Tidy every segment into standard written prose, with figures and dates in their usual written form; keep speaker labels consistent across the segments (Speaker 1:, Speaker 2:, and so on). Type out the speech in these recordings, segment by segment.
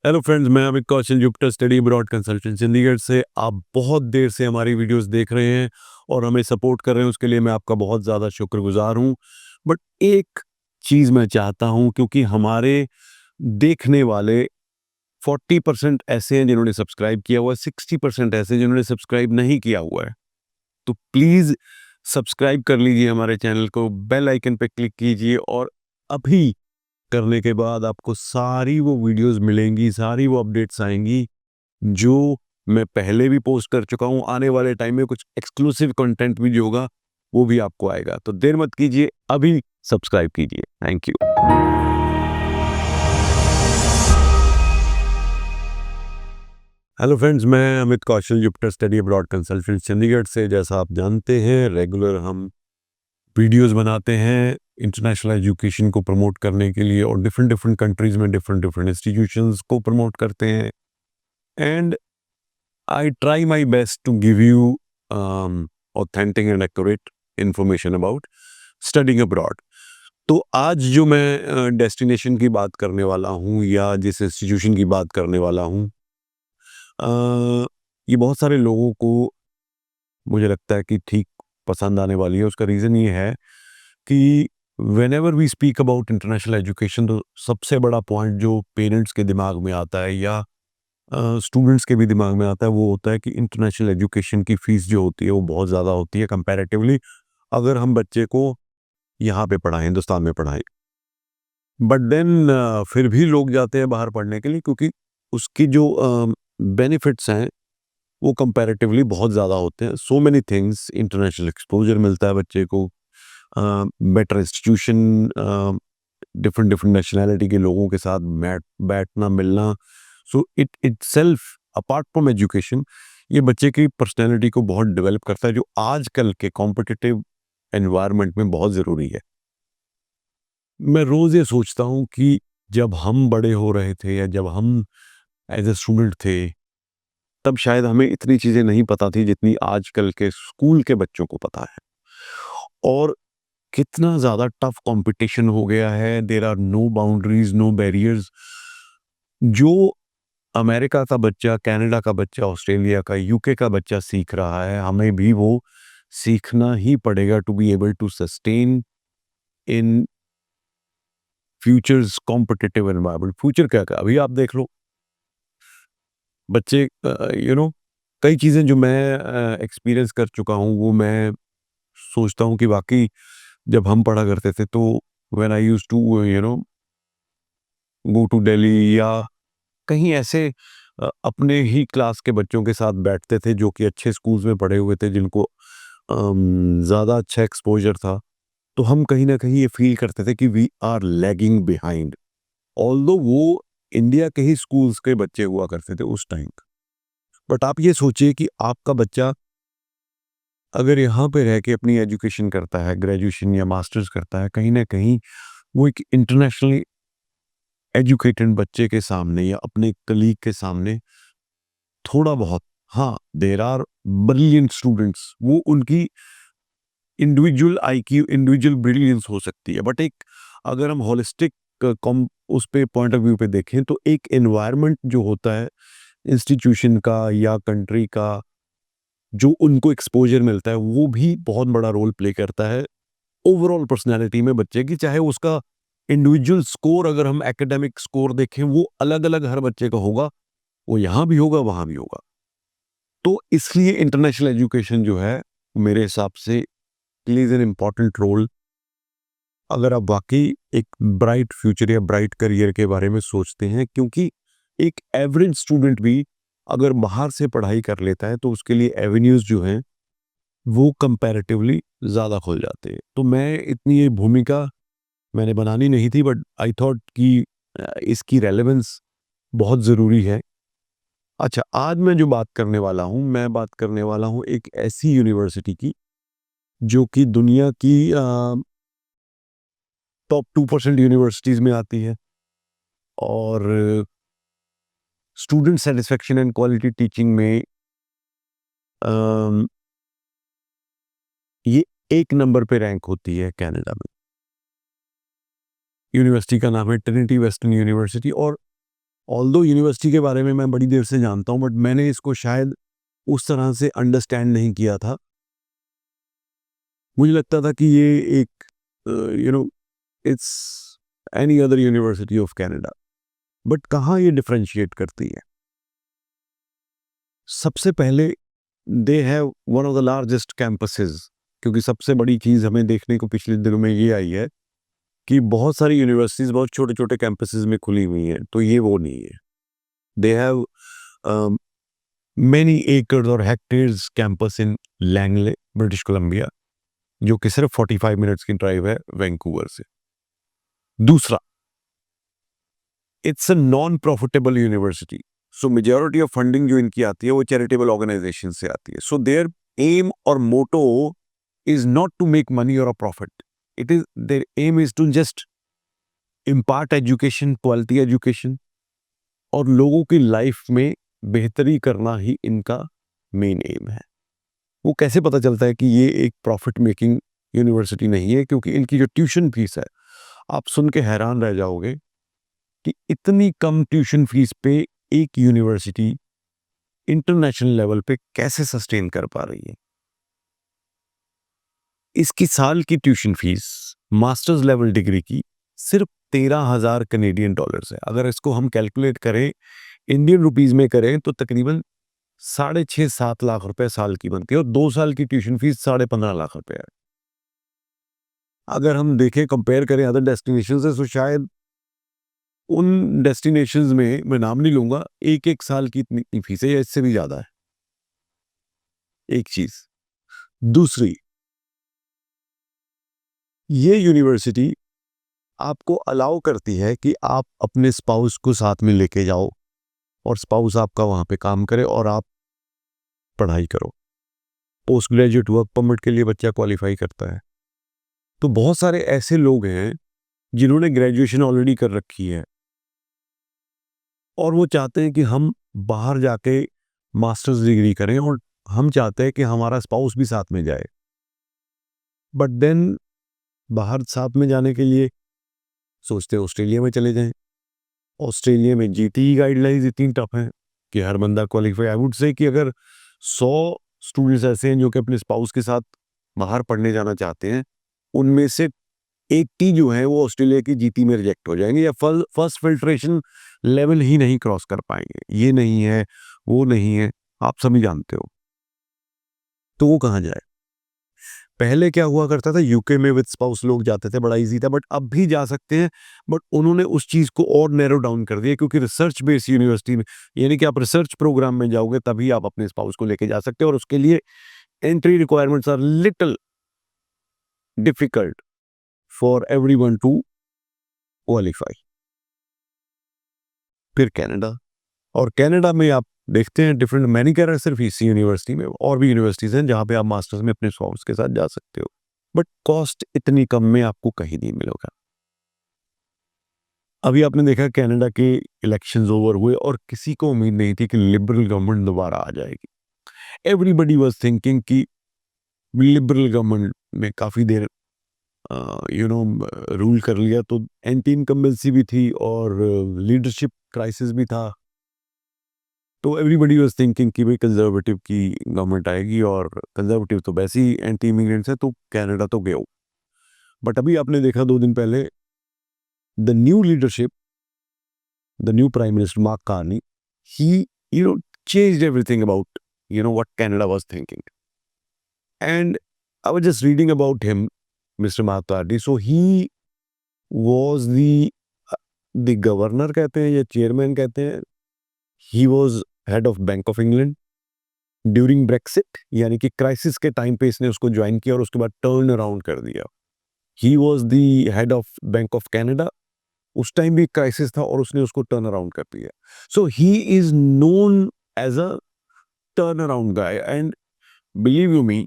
Speaker 1: Hello friends, मैं Amit Kaushal, Jupiter study abroad consultant Chandigarh से। आप बहुत देर से हमारी वीडियोस देख रहे हैं और हमें सपोर्ट कर रहे हैं, उसके लिए मैं आपका बहुत ज़्यादा शुक्रगुजार हूं। बट एक चीज़ मैं चाहता हूं, क्योंकि हमारे देखने वाले 40% ऐसे हैं जिन्होंने सब्सक्राइब किया हुआ है, 60% ऐसे जिन्होंने सब्सक्राइब नहीं किया हुआ है। तो प्लीज़ सब्सक्राइब कर लीजिए हमारे चैनल को, बेल आइकन पे क्लिक कीजिए और अभी करने के बाद आपको सारी वो वीडियोस मिलेंगी, सारी वो अपडेट्स आएंगी जो मैं पहले भी पोस्ट कर चुका हूं। आने वाले टाइम में कुछ एक्सक्लूसिव कंटेंट भी जो होगा वो भी आपको आएगा। तो देर मत कीजिए, अभी सब्सक्राइब कीजिए। Thank you. हेलो फ्रेंड्स, मैं Amit Kaushal, Jupiter study abroad consultant Chandigarh से। जैसा आप जानते हैं, रेगुलर हम वीडियोस बनाते हैं इंटरनेशनल एजुकेशन को प्रमोट करने के लिए, और डिफरेंट डिफरेंट कंट्रीज में डिफरेंट डिफरेंट इंस्टीट्यूशंस को प्रमोट करते हैं। And I try my best to give you authentic and accurate information about studying abroad. तो आज जो मैं डेस्टिनेशन की बात करने वाला हूँ या जिस इंस्टीट्यूशन की बात करने वाला हूँ, ये बहुत सारे लोगों को मुझे लगता है कि ठीक पसंद आने वाली है। उसका रीज़न ये है कि whenever we speak about international education, तो सबसे बड़ा पॉइंट जो पेरेंट्स के दिमाग में आता है या स्टूडेंट्स के भी दिमाग में आता है, वो होता है कि इंटरनेशनल एजुकेशन की फीस जो होती है वो बहुत ज़्यादा होती है कंपैरेटिवली, अगर हम बच्चे को यहाँ पे पढ़ाएं, हिंदुस्तान में पढ़ाएं। बट देन फिर भी लोग जाते हैं बाहर पढ़ने के लिए, क्योंकि उसकी जो बेनिफिट्स हैं वो कंपैरेटिवली बहुत ज़्यादा होते हैं। So many things, international exposure मिलता है बच्चे को, better institution, different different nationality के लोगों के साथ बैठना मिलना। So it itself, apart from education, ये बच्चे की पर्सनैलिटी को बहुत डेवलप करता है, जो आजकल के कॉम्पिटिटिव एनवायरनमेंट में बहुत ज़रूरी है। मैं रोज़ ये सोचता हूँ कि जब हम बड़े हो रहे थे या जब हम एज ए स्टूडेंट थे, तब शायद हमें इतनी चीज़ें नहीं पता थी जितनी आजकल के स्कूल के बच्चों को पता है। और कितना ज़्यादा टफ कंपटीशन हो गया है। There are no boundaries, no barriers. जो अमेरिका का बच्चा, कनाडा का बच्चा, ऑस्ट्रेलिया का, यूके का बच्चा सीख रहा है, हमें भी वो सीखना ही पड़ेगा to be able to sustain in futures competitive environment. Future क्या अभी आप देख लो, बच्चे कई चीज़ें जो मैं एक्सपीरियंस कर चुका हूँ, वो मैं सोचता हूँ कि वाकई जब हम पढ़ा करते थे तो when I used to go to Delhi या कहीं ऐसे अपने ही क्लास के बच्चों के साथ बैठते थे जो कि अच्छे स्कूल्स में पढ़े हुए थे, जिनको ज़्यादा अच्छा एक्सपोजर था, तो हम कहीं ना कहीं ये फील करते थे कि we are lagging behind, although वो इंडिया के ही स्कूल्स के बच्चे हुआ करते थे उस टाइम। बट आप ये सोचिए कि आपका बच्चा अगर यहाँ पे रह के अपनी एजुकेशन करता है, ग्रेजुएशन या मास्टर्स करता है, कहीं ना कहीं वो एक इंटरनेशनली एजुकेटेड बच्चे के सामने या अपने कलीग के सामने थोड़ा बहुत, हाँ, देर आर ब्रिलियंट स्टूडेंट्स, वो उनकी इंडिविजुअल आईक्यू, इंडिविजुअल ब्रिलियंस हो सकती है, बट एक अगर हम होलिस्टिक कॉम उस पे पॉइंट ऑफ व्यू पे देखें, तो एक एनवायरनमेंट जो होता है इंस्टीट्यूशन का या कंट्री का, जो उनको एक्सपोजर मिलता है, वो भी बहुत बड़ा रोल प्ले करता है ओवरऑल पर्सनैलिटी में बच्चे की। चाहे उसका इंडिविजुअल स्कोर, अगर हम एकेडमिक स्कोर देखें, वो अलग अलग हर बच्चे का होगा, वो यहाँ भी होगा, वहाँ भी होगा। तो इसलिए इंटरनेशनल एजुकेशन जो है, मेरे हिसाब से प्लेज एन इम्पॉर्टेंट रोल, अगर आप वाकई एक ब्राइट फ्यूचर या ब्राइट करियर के बारे में सोचते हैं। क्योंकि एक एवरेज स्टूडेंट भी अगर बाहर से पढ़ाई कर लेता है, तो उसके लिए एवेन्यूज जो हैं वो कंपैरेटिवली ज़्यादा खुल जाते हैं। तो मैं इतनी ये भूमिका मैंने बनानी नहीं थी, बट आई थॉट कि इसकी रेलेवेंस बहुत ज़रूरी है। अच्छा, आज मैं जो बात करने वाला हूँ, मैं बात करने वाला हूँ एक ऐसी यूनिवर्सिटी की जो कि दुनिया की टॉप 2% यूनिवर्सिटीज़ में आती है, और student satisfaction and quality teaching में अम, ये एक नंबर पे रैंक होती है कनाडा में। यूनिवर्सिटी का नाम है ट्रिनिटी वेस्टर्न यूनिवर्सिटी। और ऑल्दो यूनिवर्सिटी के बारे में मैं बड़ी देर से जानता हूँ, बट मैंने इसको शायद उस तरह से अंडरस्टैंड नहीं किया था। मुझे लगता था कि ये एक it's any other university of Canada, but कहाँ ये डिफरेंशिएट करती है? सबसे पहले they have one of the largest campuses, क्योंकि सबसे बड़ी चीज़ हमें देखने को पिछले दिनों में ये आई है कि बहुत सारी यूनिवर्सिटीज़ बहुत छोटे-छोटे कैंपसेस में खुली हुई हैं, तो ये वो नहीं है। दे हैव मेनी एकर्स और हेक्टेयर्स कैंपस इन लैंगले, ब्रिटिश कोलंबिया, जो कि सिर्फ 45 मिनट्स की ड्राइव है वैंकूवर से। दूसरा, it's a non profitable university, so majority of funding जो इनकी आती है वो चैरिटेबल ऑर्गेनाइजेशन से आती है। सो their aim or motto is not to make money or a profit, it is their aim is to just impart education, quality education, और लोगों की लाइफ में बेहतरी करना ही इनका मेन एम है। वो कैसे पता चलता है कि ये एक प्रॉफिट मेकिंग यूनिवर्सिटी नहीं है? क्योंकि इनकी जो ट्यूशन फीस है, आप सुन के हैरान रह जाओगे कि इतनी कम ट्यूशन फीस पे एक यूनिवर्सिटी इंटरनेशनल लेवल पे कैसे सस्टेन कर पा रही है। इसकी साल की tuition fees masters level degree की सिर्फ 13,000 कनेडियन डॉलर्स है। अगर इसको हम कैलकुलेट करें, इंडियन रुपीज में करें, तो तकरीबन 6.5-7 लाख रुपए साल की बनती है, और 2 साल की ट्यूशन फीस 15.5 लाख रुपए है। अगर हम देखें, कंपेयर करें अदर डेस्टिनेशन से, तो शायद उन डेस्टिनेशंस में, मैं नाम नहीं लूंगा, एक साल की इतनी फीस है या इससे भी ज्यादा है। एक चीज। दूसरी, ये यूनिवर्सिटी आपको अलाउ करती है कि आप अपने स्पाउस को साथ में लेके जाओ, और स्पाउस आपका वहां पे काम करे और आप पढ़ाई करो। पोस्ट ग्रेजुएट वर्क परमिट के लिए बच्चा क्वालिफाई करता है। तो बहुत सारे ऐसे लोग हैं जिन्होंने ग्रेजुएशन ऑलरेडी कर रखी है और वो चाहते हैं कि हम बाहर जाके मास्टर्स डिग्री करें, और हम चाहते हैं कि हमारा स्पाउस भी साथ में जाए। बट देन बाहर साथ में जाने के लिए सोचते हैं ऑस्ट्रेलिया में चले जाएं। ऑस्ट्रेलिया में जीटी गाइडलाइंस इतनी टफ हैं कि हर बंदा क्वालिफाई। आई वुड से कि अगर 100 स्टूडेंट्स ऐसे हैं जो कि अपने स्पाउस के साथ बाहर पढ़ने जाना चाहते हैं, उनमें से 80 जो है वो ऑस्ट्रेलिया की जीटी में रिजेक्ट हो जाएंगे, या फर्स्ट फिल्ट्रेशन लेवल ही नहीं क्रॉस कर पाएंगे। ये नहीं है, वो नहीं है, आप सभी जानते हो। तो वो कहाँ जाए? पहले क्या हुआ करता था, यूके में विद स्पाउस लोग जाते थे, बड़ा इजी था, बट अब भी जा सकते हैं। बट उन्होंने उस चीज को और नैरो डाउन कर दिया, क्योंकि रिसर्च बेस्ड यूनिवर्सिटी में, यानी कि आप रिसर्च प्रोग्राम में जाओगे तभी आप अपने स्पाउस को लेके जा सकते हो, और उसके लिए entry requirements are little difficult for everyone to qualify. फिर कनाडा, और कनाडा में आप देखते हैं डिफरेंट, मैंने कह रहा सिर्फ इसी यूनिवर्सिटी में, और भी यूनिवर्सिटीज हैं जहां पे आप मास्टर्स में अपने स्पाउस के साथ जा सकते हो, बट कॉस्ट इतनी कम में आपको कहीं नहीं मिलेगा। अभी आपने देखा कनाडा के इलेक्शंस ओवर हुए, और किसी को उम्मीद नहीं थी कि लिबरल गवर्नमेंट दोबारा आ जाएगी। एवरीबडी वाज थिंकिंग कि लिबरल गवर्नमेंट में काफी देर रूल कर लिया, तो एंटी इनकम्बेंसी भी थी और लीडरशिप क्राइसिस भी था। तो एवरीबडी वाज थिंकिंग कि भाई कंजर्वेटिव की गवर्नमेंट आएगी, और कंजर्वेटिव तो वैसे ही एंटी इमिग्रेंट्स है, तो कनाडा तो गया। बट अभी आपने देखा 2 दिन पहले, the new leadership, the new prime minister mark Carney, he changed everything about what Canada was thinking. And I was just reading about him, Mr. Mark Carney. So he was the governor कहते हैं या chairman कहते हैं, he was head of Bank of England during Brexit, यानी कि crisis के time पे इसने उसको ज्वाइन किया और उसके बाद टर्न अराउंड कर दिया। He was the head of Bank of Canada, उस टाइम भी क्राइसिस था और उसने उसको टर्न अराउंड कर दिया। So he is known as a turn around guy, and believe you me,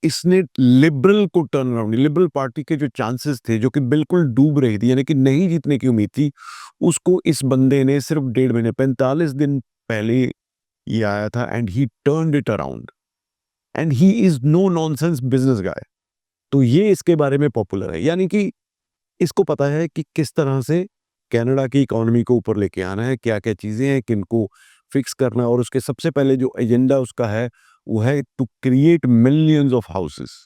Speaker 1: इसने लिबरल को टर्न अराउंड, लिबरल पार्टी के जो चांसेस थे जो कि बिल्कुल डूब रही थी, यानी कि नहीं जीतने की उम्मीद थी, उसको इस बंदे ने सिर्फ 1.5 महीने, 45 दिन पहले ये आया था, and he turned it around, and he is no nonsense business guy. तो ये इसके बारे में पॉपुलर है, यानी कि इसको पता है कि किस तरह से कनाडा की इकोनॉमी को ऊपर लेके आना है, क्या-क्या चीज़ें हैं, किनको फिक्स करना है और उसके सबसे पहले जो एजेंडा उसका है, वो है to create millions of houses.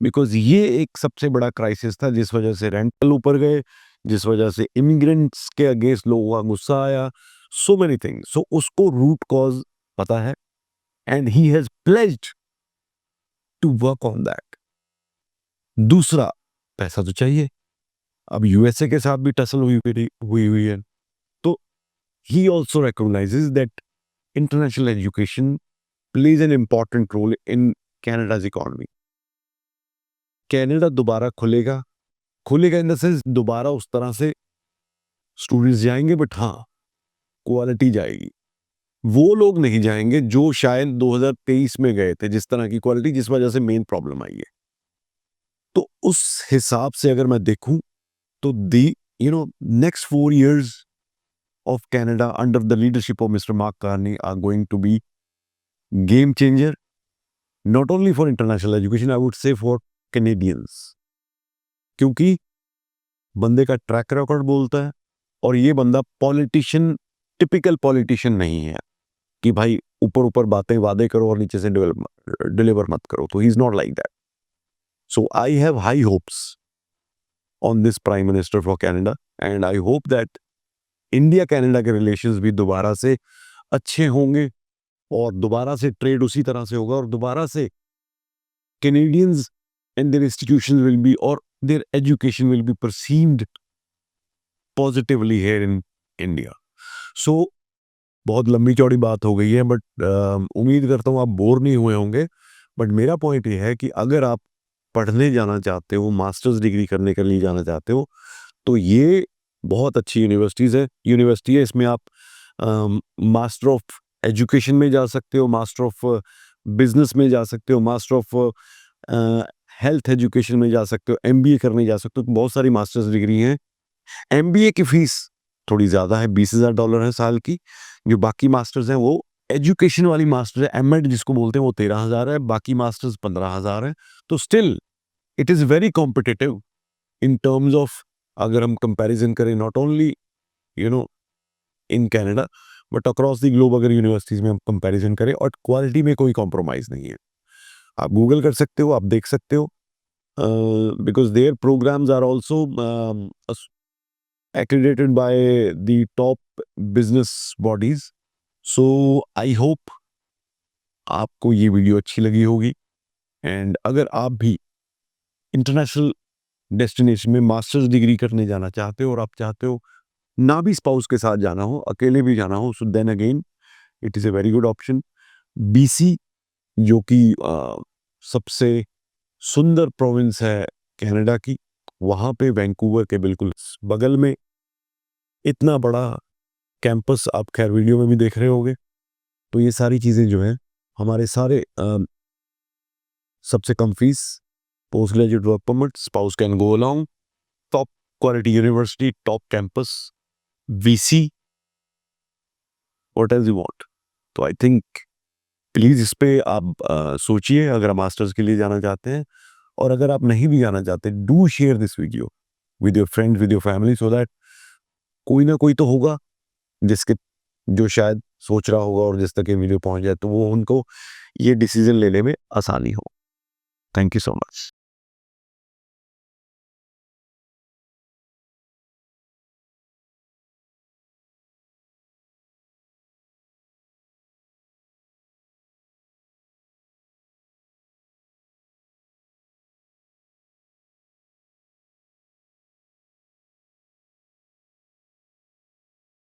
Speaker 1: Because ये एक सबसे बड़ा क्राइसिस था जिस वजह से रेंटल ऊपर गए, जिस वजह से इमिग्रेंट्स के अगेंस्ट लोगों का गुस्सा आया, सो मेनी थिंग्स। सो उसको रूट कॉज़ पता है and he has pledged to work on that. दूसरा, पैसा तो चाहिए। अब यूएसए के साथ भी टसल हुई है। तो he also recognizes that international education plays an important role in Canada's economy. Canada दोबारा खुलेगा, खुलेगा इन द सेंस दोबारा उस तरह से स्टूडेंट्स जाएंगे, बट हाँ, क्वालिटी जाएगी। वो लोग नहीं जाएंगे जो शायद 2023 में गए थे, जिस तरह की क्वालिटी, जिस वजह से मेन प्रॉब्लम आई है। तो उस हिसाब से अगर मैं देखूं तो दी next 4 years of Canada under the leadership of Mr. Mark Carney are going to be game changer, not only for international education, I would say for Canadians. क्योंकि बंदे का ट्रैक रिकॉर्ड बोलता है और ये बंदा पॉलिटिशियन, टिपिकल पॉलिटिशियन नहीं है कि भाई ऊपर ऊपर बातें वादे करो और नीचे से डिलीवर मत करो। तो he is not like that. So I have high hopes on this prime minister for Canada and I hope that India Canada के रिलेशंस भी दोबारा से अच्छे होंगे और दोबारा से ट्रेड उसी तरह से होगा और दोबारा से Canadians and their institutions will be और their education will be perceived positively here in India. So बहुत लंबी चौड़ी बात हो गई है, बट उम्मीद करता हूँ आप बोर नहीं हुए होंगे। बट मेरा पॉइंट ये है कि अगर आप पढ़ने जाना चाहते हो, मास्टर्स डिग्री करने के लिए जाना चाहते हो, तो ये बहुत अच्छी यूनिवर्सिटी है। इसमें आप मास्टर ऑफ एजुकेशन में जा सकते हो, मास्टर ऑफ बिजनेस में जा सकते हो, मास्टर ऑफ हेल्थ एजुकेशन में जा सकते हो, एमबीए करने जा सकते हो। तो बहुत सारी मास्टर्स डिग्री हैं। एमबीए की फीस थोड़ी ज़्यादा है, $20,000 है साल की। जो बाकी मास्टर्स हैं वो एजुकेशन वाली मास्टर है, एमएड जिसको बोलते हैं, वो 13,000 है, बाकी मास्टर्स 15,000 है। तो still it is very competitive in terms of, अगर हम कंपैरिजन करें not only you know in Canada but across the globe, अगर यूनिवर्सिटीज में हम कंपैरिजन करें, और क्वालिटी में कोई कॉम्प्रोमाइज़ नहीं है। आप गूगल कर सकते हो, आप देख सकते हो, because their programs are also accredited by the top business bodies. So I hope आपको ये वीडियो अच्छी लगी होगी एंड अगर आप भी इंटरनेशनल डेस्टिनेशन में मास्टर्स डिग्री करने जाना चाहते हो और आप चाहते हो ना भी स्पाउस के साथ जाना हो, अकेले भी जाना हो, so then again it is a very good option. BC जो कि सबसे सुंदर प्रोविंस है कनाडा की, वहाँ पे वैंकूवर के बिल्कुल बगल में इतना बड़ा कैंपस आप खैर वीडियो में भी देख रहे होंगे। तो ये सारी चीज़ें जो हैं हमारे सारे सबसे कम fees, post graduate work permit, spouse can go along, top quality university, top campus, VC, what else you want. तो आई थिंक प्लीज़ इस पे आप सोचिए अगर आप मास्टर्स के लिए जाना चाहते हैं, और अगर आप नहीं भी जाना चाहते, do share this video with your friends, with your family, so that कोई ना कोई तो होगा जिसके जो शायद सोच रहा होगा और जिस तक ये वीडियो पहुंच जाए तो वो उनको ये डिसीजन लेने में आसानी हो। Thank you so much.